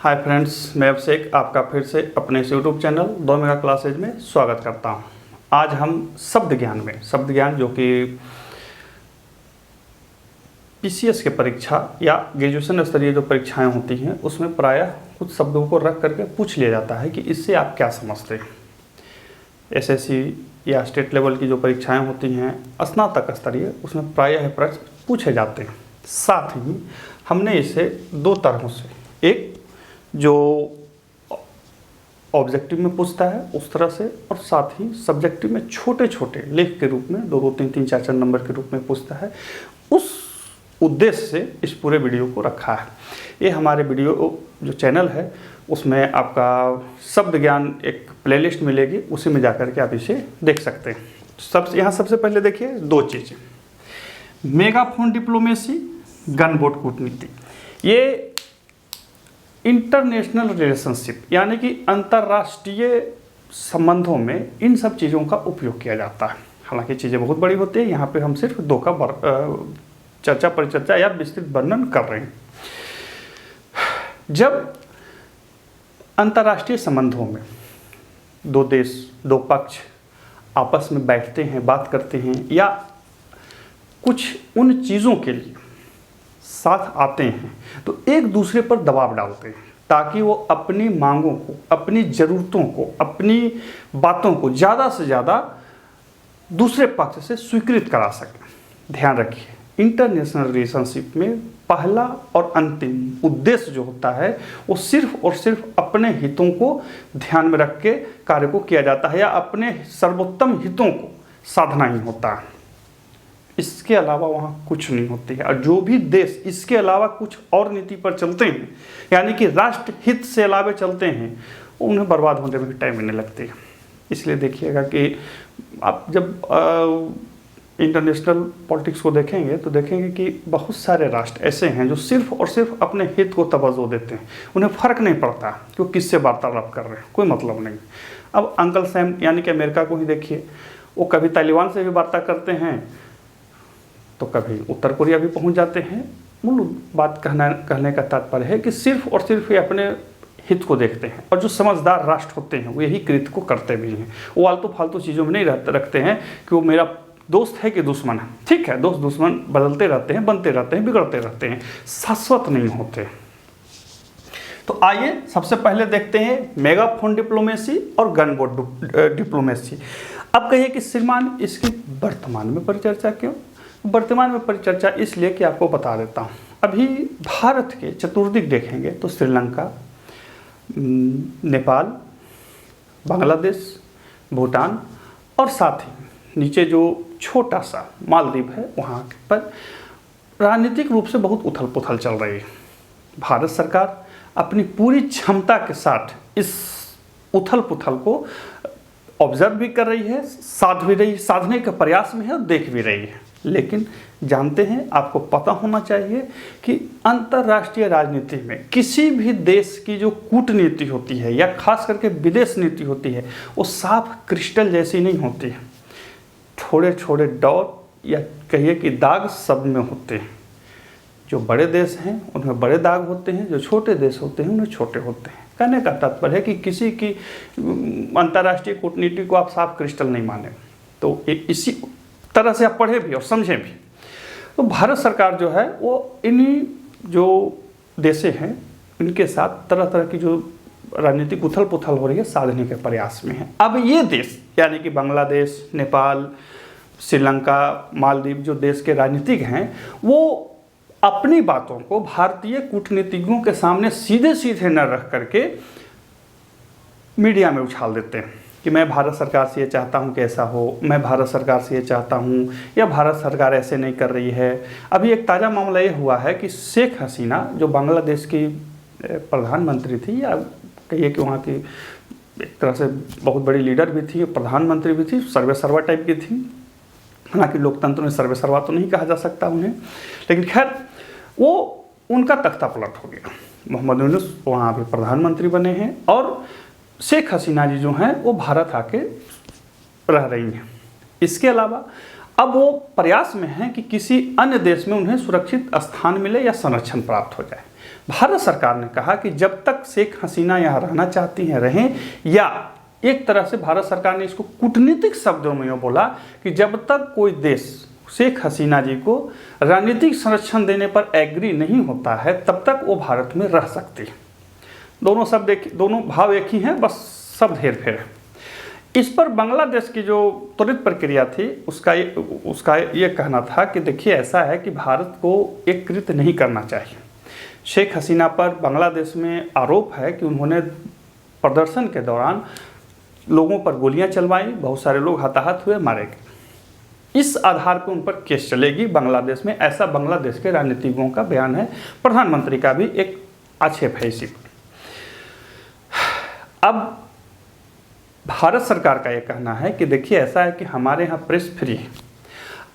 Hi friends, मैं अभिषेक आपका फिर से अपने इस यूट्यूब चैनल 2 मेगा क्लासेज में स्वागत करता हूं। आज हम शब्द ज्ञान जो कि पीसीएस के परीक्षा या ग्रेजुएशन स्तरीय जो परीक्षाएं होती हैं उसमें प्रायः कुछ शब्दों को रख करके पूछ लिया जाता है कि इससे आप क्या समझते हैं। एसएससी या स्टेट लेवल की जो परीक्षाएँ होती हैं स्नातक स्तरीय, उसमें प्रायः प्रश्न पूछे जाते हैं। साथ ही हमने इसे दो तरहों से, एक जो ऑब्जेक्टिव में पूछता है उस तरह से, और साथ ही सब्जेक्टिव में छोटे छोटे लेख के रूप में 2-2, 3-3, 4-4 नंबर के रूप में पूछता है। उस उद्देश्य से इस पूरे वीडियो को रखा है। ये हमारे वीडियो जो चैनल है उसमें आपका शब्द ज्ञान एक प्लेलिस्ट मिलेगी, उसी में जाकर के आप इसे देख सकते हैं। यहाँ सबसे पहले देखिए दो चीज़ें, मेगाफोन डिप्लोमेसी, गन बोट कूटनीति। ये इंटरनेशनल रिलेशनशिप यानी कि अंतर्राष्ट्रीय संबंधों में इन सब चीज़ों का उपयोग किया जाता है। हालांकि चीज़ें बहुत बड़ी होती है, यहाँ पे हम सिर्फ दो का परिचर्चा या विस्तृत वर्णन कर रहे हैं। जब अंतर्राष्ट्रीय संबंधों में दो देश, दो पक्ष आपस में बैठते हैं, बात करते हैं या कुछ उन चीज़ों के लिए साथ आते हैं तो एक दूसरे पर दबाव डालते हैं ताकि वो अपनी मांगों को, अपनी ज़रूरतों को, अपनी बातों को ज़्यादा से ज़्यादा दूसरे पक्ष से स्वीकृत करा सकें। ध्यान रखिए, इंटरनेशनल रिलेशनशिप में पहला और अंतिम उद्देश्य जो होता है वो सिर्फ और सिर्फ अपने हितों को ध्यान में रख के कार्य को किया जाता है या अपने सर्वोत्तम हितों को साधना ही होता है। इसके अलावा वहाँ कुछ नहीं होती है। और जो भी देश इसके अलावा कुछ और नीति पर चलते हैं यानी कि राष्ट्र हित से अलावे चलते हैं, उन्हें बर्बाद होने में भी टाइम नहीं लगती है। इसलिए देखिएगा कि आप जब इंटरनेशनल पॉलिटिक्स को देखेंगे तो देखेंगे कि बहुत सारे राष्ट्र ऐसे हैं जो सिर्फ और सिर्फ अपने हित को तवज्जो देते हैं। उन्हें फ़र्क नहीं पड़ता कि वो किससे वार्तालाप कर रहे हैं, कोई मतलब नहीं। अब अंकल सैम यानी कि अमेरिका को ही देखिए, वो कभी तालिबान से भी वार्ता करते हैं तो कभी उत्तर कोरिया भी पहुंच जाते हैं। मूल बात कहने का तात्पर्य है कि सिर्फ और सिर्फ ये अपने हित को देखते हैं, और जो समझदार राष्ट्र होते हैं वो यही कृत्य को करते भी हैं। वो आलतू फालतू चीज़ों में नहीं रखते हैं कि वो मेरा दोस्त है कि दुश्मन है। ठीक है, दोस्त दुश्मन बदलते रहते हैं, बनते रहते हैं, बिगड़ते रहते हैं, शाश्वत नहीं होते। तो आइए सबसे पहले देखते हैं मेगाफोन डिप्लोमेसी और गन बोट डिप्लोमेसी। अब कहिए कि श्रीमान इसकी वर्तमान में परिचर्चा क्यों? वर्तमान में परिचर्चा इसलिए कि आपको बता देता हूँ। अभी भारत के चतुर्दिक देखेंगे तो श्रीलंका, नेपाल, बांग्लादेश, भूटान और साथ ही नीचे जो छोटा सा मालदीव है वहाँ पर राजनीतिक रूप से बहुत उथल पुथल चल रही है। भारत सरकार अपनी पूरी क्षमता के साथ इस उथल पुथल को ऑब्जर्व भी कर रही है, साधने के प्रयास में है और देख भी रही है। लेकिन जानते हैं, आपको पता होना चाहिए कि अंतर्राष्ट्रीय राजनीति में किसी भी देश की जो कूटनीति होती है या खास करके विदेश नीति होती है वो साफ क्रिस्टल जैसी नहीं होती है। छोटे छोटे डॉट या कहिए कि दाग सब में होते हैं। जो बड़े देश हैं उनमें बड़े दाग होते हैं, जो छोटे देश होते हैं उनमें छोटे होते हैं। कहने का तात्पर्य है कि किसी की अंतर्राष्ट्रीय कूटनीति को आप साफ क्रिस्टल नहीं माने। तो इसी तरह से आप पढ़े भी और समझें भी। तो भारत सरकार जो है वो इन्हीं जो देशे हैं इनके साथ तरह तरह की जो राजनीतिक उथल पुथल हो रही है साधने के प्रयास में है। अब ये देश यानी कि बांग्लादेश, नेपाल, श्रीलंका, मालदीव जो देश के राजनीतिक हैं वो अपनी बातों को भारतीय कूटनीतिज्ञों के सामने सीधे सीधे न रख करके मीडिया में उछाल देते हैं कि मैं भारत सरकार से ये चाहता हूँ कि ऐसा हो, मैं भारत सरकार से ये चाहता हूँ, या भारत सरकार ऐसे नहीं कर रही है। अभी एक ताज़ा मामला ये हुआ है कि शेख हसीना जो बांग्लादेश की प्रधानमंत्री थी, या कहिए कि वहाँ की एक तरह से बहुत बड़ी लीडर भी थी, प्रधानमंत्री भी थी, सर्वेसर्वा टाइप की थी। हालांकि लोकतंत्र में सर्वेसर्वा तो नहीं कहा जा सकता उन्हें, लेकिन खैर वो उनका तख्ता पलट हो गया। मोहम्मद यूनुस वहाँ पे प्रधानमंत्री बने हैं और शेख हसीना जी जो हैं वो भारत आके रह रही हैं। इसके अलावा अब वो प्रयास में हैं कि किसी अन्य देश में उन्हें सुरक्षित स्थान मिले या संरक्षण प्राप्त हो जाए। भारत सरकार ने कहा कि जब तक शेख हसीना यहाँ रहना चाहती हैं रहें, या एक तरह से भारत सरकार ने इसको कूटनीतिक शब्दों में बोला कि जब तक कोई देश शेख हसीना जी को राजनीतिक संरक्षण देने पर एग्री नहीं होता है तब तक वो भारत में रह सकती है। दोनों शब्द दोनों भाव एक ही हैं, बस शब्द हेर फेर है। इस पर बांग्लादेश की जो त्वरित प्रक्रिया थी उसका ये कहना था कि देखिए ऐसा है कि भारत को एक कृत्य नहीं करना चाहिए। शेख हसीना पर बांग्लादेश में आरोप है कि उन्होंने प्रदर्शन के दौरान लोगों पर गोलियां चलवाई, बहुत सारे लोग हताहत हुए, मारे गए। इस आधार पर उन पर केस चलेगी बांग्लादेश में, ऐसा बांग्लादेश के राजनीतिज्ञों का बयान है। प्रधानमंत्री का भी एक आक्षेप है इसी पर। अब भारत सरकार का ये कहना है कि देखिए ऐसा है कि हमारे यहाँ प्रेस फ्री है।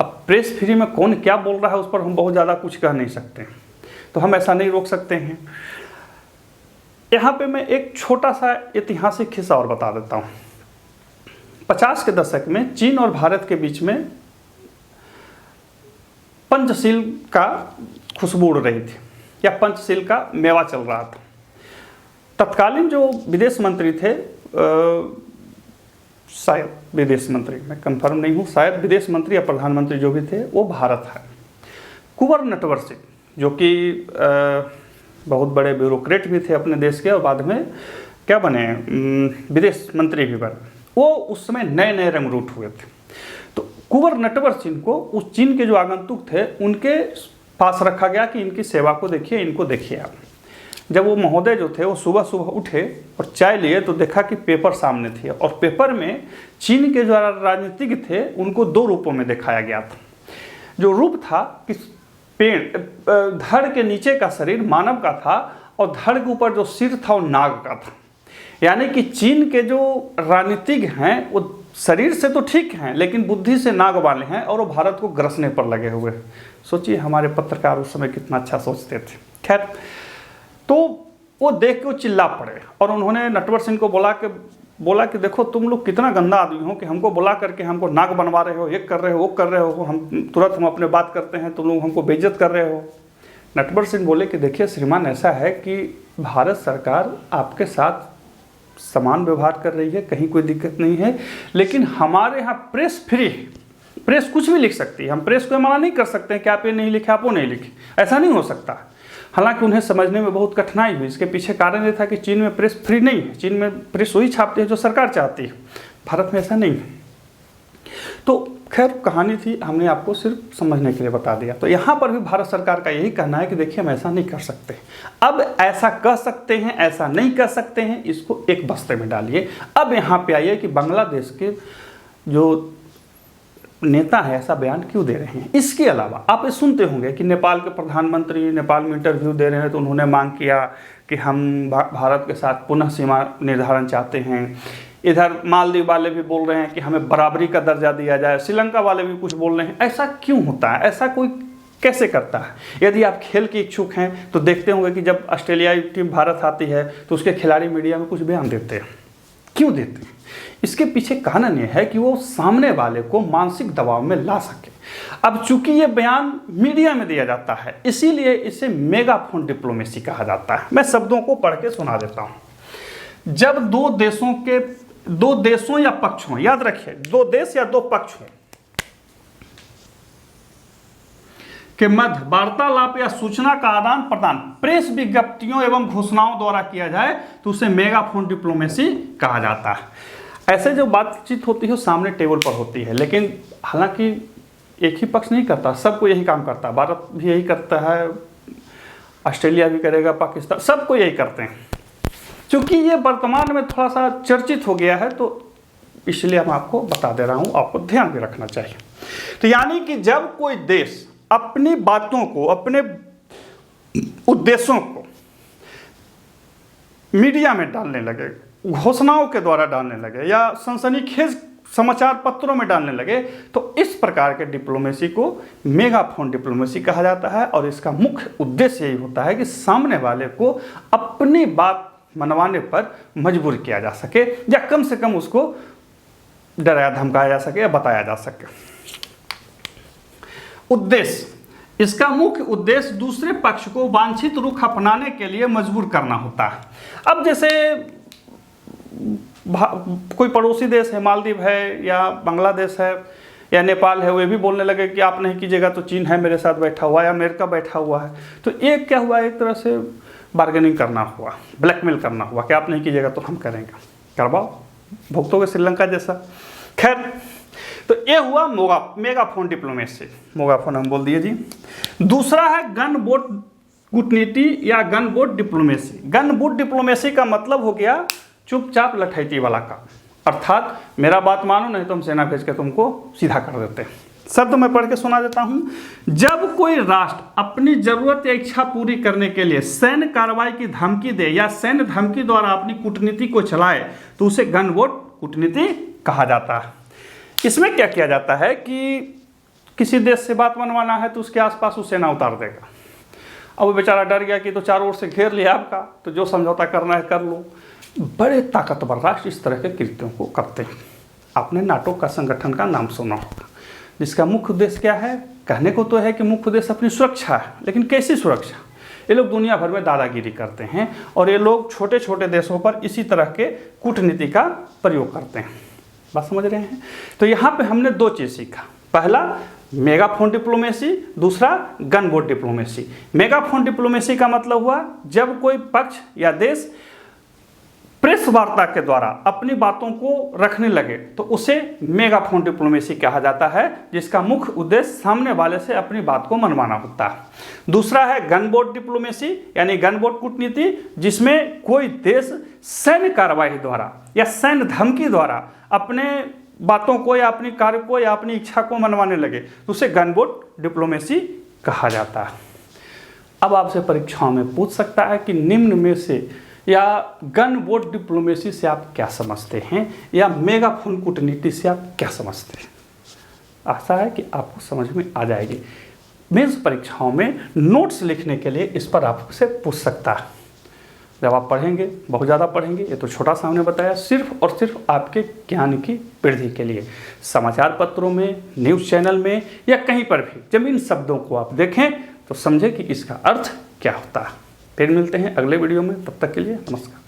अब प्रेस फ्री में कौन क्या बोल रहा है उस पर हम बहुत ज़्यादा कुछ कह नहीं सकते, तो हम ऐसा नहीं रोक सकते हैं। यहाँ पे मैं एक छोटा सा ऐतिहासिक किस्सा और बता देता हूँ। 50 के दशक में चीन और भारत के बीच में पंचशील का खुशबू उड़ रही थी, या पंचशील का मेवा चल रहा था। तत्कालीन जो विदेश मंत्री थे, शायद विदेश मंत्री, मैं कंफर्म नहीं हूँ, शायद विदेश मंत्री या प्रधानमंत्री जो भी थे वो भारत है। कुंवर नटवर सिंह जो कि बहुत बड़े ब्यूरोक्रेट भी थे अपने देश के, और बाद में क्या बने, विदेश मंत्री भी बने। वो उस समय नए नए रंगरूट हुए थे। तो कुंवर नटवर सिंह को उस चीन के जो आगंतुक थे उनके पास रखा गया कि इनकी सेवा को देखिए, इनको देखिए आप। जब वो महोदय जो थे वो सुबह सुबह उठे और चाय लिए तो देखा कि पेपर सामने थे, और पेपर में चीन के जो राजनीतिज्ञ थे उनको 2 रूपों में दिखाया गया था। जो रूप था कि पेड़, धड़ के नीचे का शरीर मानव का था और धड़ के ऊपर जो सिर था वो नाग का था। यानी कि चीन के जो राजनीतिज्ञ हैं वो शरीर से तो ठीक हैं लेकिन बुद्धि से नाग वाले हैं, और वो भारत को ग्रसने पर लगे हुए। सोचिए हमारे पत्रकार उस समय कितना अच्छा सोचते थे। खैर, तो वो देख के वो चिल्ला पड़े और उन्होंने नटवर सिंह को बोला कि देखो तुम लोग कितना गंदा आदमी हो कि हमको बुला करके हमको नाक बनवा रहे हो, ये कर रहे हो, वो कर रहे हो, हम अपने बात करते हैं, तुम लोग हमको बेइज्जत कर रहे हो। नटवर सिंह बोले कि देखिए श्रीमान, ऐसा है कि भारत सरकार आपके साथ समान व्यवहार कर रही है, कहीं कोई दिक्कत नहीं है, लेकिन हमारे यहाँ प्रेस फ्री है, प्रेस कुछ भी लिख सकती है, हम प्रेस को मना नहीं कर सकते हैं कि आप ये नहीं लिखे, आप वो नहीं लिखे, ऐसा नहीं हो सकता। हालांकि उन्हें समझने में बहुत कठिनाई हुई। इसके पीछे कारण ये था कि चीन में प्रेस फ्री नहीं है, चीन में प्रेस वही छापती है जो सरकार चाहती है, भारत में ऐसा नहीं है। तो खैर कहानी थी, हमने आपको सिर्फ समझने के लिए बता दिया। तो यहाँ पर भी भारत सरकार का यही कहना है कि देखिए हम ऐसा नहीं कर सकते। अब ऐसा कह सकते हैं, ऐसा नहीं कर सकते हैं, इसको एक बस्ते में डालिए। अब यहाँ पे आइए कि बांग्लादेश के जो नेता है ऐसा बयान क्यों दे रहे हैं। इसके अलावा आप ये सुनते होंगे कि नेपाल के प्रधानमंत्री नेपाल में इंटरव्यू दे रहे हैं तो उन्होंने मांग किया कि हम भारत के साथ पुनः सीमा निर्धारण चाहते हैं। इधर मालदीव वाले भी बोल रहे हैं कि हमें बराबरी का दर्जा दिया जाए, श्रीलंका वाले भी कुछ बोल रहे हैं। ऐसा क्यों होता है, ऐसा कोई कैसे करता है? यदि आप खेल के इच्छुक हैं तो देखते होंगे कि जब ऑस्ट्रेलियाई टीम भारत आती है तो उसके खिलाड़ी मीडिया में कुछ बयान देते हैं। क्यों देते हैं? इसके पीछे कारण यह है कि वो सामने वाले को मानसिक दबाव में ला सके। अब चूंकि ये बयान मीडिया में दिया जाता है इसीलिए इसे मेगाफोन डिप्लोमेसी कहा जाता है। मैं शब्दों को पढ़ के सुना देता हूं। जब दो देशों या पक्षों, याद रखिए 2 देश या 2 पक्षों के मध्य वार्तालाप या सूचना का आदान प्रदान प्रेस विज्ञप्तियों एवं घोषणाओं द्वारा किया जाए तो उसे मेगाफोन डिप्लोमेसी कहा जाता है। ऐसे जो बातचीत होती है सामने टेबल पर होती है, लेकिन हालांकि एक ही पक्ष नहीं करता, सबको यही काम करता है। भारत भी यही करता है, ऑस्ट्रेलिया भी करेगा, पाकिस्तान, सबको यही करते हैं। क्योंकि ये वर्तमान में थोड़ा सा चर्चित हो गया है तो इसलिए मैं आपको बता दे रहा हूँ, आपको ध्यान में रखना चाहिए। तो यानी कि जब कोई देश अपनी बातों को, अपने उद्देश्यों को मीडिया में डालने लगे, घोषणाओं के द्वारा डालने लगे या सनसनीखेज समाचार पत्रों में डालने लगे तो इस प्रकार के डिप्लोमेसी को मेगाफोन डिप्लोमेसी कहा जाता है। और इसका मुख्य उद्देश्य यही होता है कि सामने वाले को अपनी बात मनवाने पर मजबूर किया जा सके या कम से कम उसको डराया धमकाया जा सके या बताया जा सके। उद्देश्य इसका मुख्य उद्देश्य दूसरे पक्ष को वांछित रुख अपनाने के लिए मजबूर करना होता है। अब जैसे कोई पड़ोसी देश है, मालदीव है या बांग्लादेश है या नेपाल है, वे भी बोलने लगे कि आप नहीं कीजिएगा तो चीन है मेरे साथ बैठा हुआ या अमेरिका बैठा हुआ है, तो एक क्या हुआ, एक तरह से बार्गेनिंग करना हुआ, ब्लैकमेल करना हुआ कि आप नहीं कीजिएगा तो हम करेंगे, करवाओ, भुगतोगे श्रीलंका जैसा। खैर, तो ये हुआ मेगाफोन डिप्लोमेसी, मेगाफोन हम बोल दिए जी। दूसरा है गन बोट कूटनीति या gun boat diplomacy. Gun boat diplomacy का मतलब हो गया चुपचाप लठैती वाला काम, अर्थात मेरा बात मानो नहीं तो हम सेना भेज के तुमको सीधा कर देते हैं। शब्द मैं पढ़ के सुना देता हूं। जब कोई राष्ट्र अपनी जरूरत या इच्छा पूरी करने के लिए सैन्य कार्रवाई की धमकी दे या सैन्य धमकी द्वारा अपनी कूटनीति को चलाए तो उसे गन बोट कूटनीति कहा जाता है। इसमें क्या किया जाता है कि किसी देश से बात मनवाना है तो उसके आसपास वो सेना उतार देगा। अब वो बेचारा डर गया कि तो चारों ओर से घेर लिया आपका, तो जो समझौता करना है कर लो। बड़े ताकतवर राष्ट्र इस तरह के कृत्यों को करते हैं। आपने नाटो का संगठन का नाम सुना होगा, जिसका मुख्य उद्देश्य क्या है? कहने को तो है कि मुख्य उद्देश्य अपनी सुरक्षा है, लेकिन कैसी सुरक्षा? ये लोग दुनिया भर में दादागिरी करते हैं और ये लोग छोटे छोटे देशों पर इसी तरह के कूटनीति का प्रयोग करते हैं। बात समझ रहे हैं? तो यहाँ पे हमने दो चीज़ सीखा। पहला मेगाफोन डिप्लोमेसी, दूसरा gun boat diplomacy. Megaphone diplomacy का मतलब हुआ जब कोई पक्ष या देश प्रेस वार्ता के द्वारा अपनी बातों को रखने लगे तो उसे मेगाफोन डिप्लोमेसी कहा जाता है, जिसका मुख्य उद्देश्य सामने वाले से अपनी बात को मनवाना होता है। दूसरा है गन बोट डिप्लोमेसी यानी गन बोट कूटनीति, जिसमें कोई देश सैन्य कार्रवाई द्वारा या सैन्य धमकी द्वारा अपने बातों को या अपनी कार्य को या अपनी इच्छा को मनवाने लगे तो उसे गन बोट डिप्लोमेसी कहा जाता है। अब आपसे परीक्षाओं में पूछ सकता है कि निम्न में से या गन बोट डिप्लोमेसी से आप क्या समझते हैं या मेगाफोन कूटनीति से आप क्या समझते हैं? आशा है कि आपको समझ में आ जाएगी। मेंस परीक्षाओं में नोट्स लिखने के लिए इस पर आपसे पूछ सकता है। जब आप पढ़ेंगे, बहुत ज़्यादा पढ़ेंगे, ये तो छोटा सा हमने बताया, सिर्फ और सिर्फ आपके ज्ञान की वृद्धि के लिए। समाचार पत्रों में, न्यूज़ चैनल में या कहीं पर भी जब इन शब्दों को आप देखें तो समझें कि इसका अर्थ क्या होता है। फिर मिलते हैं अगले वीडियो में, तब तक के लिए नमस्कार।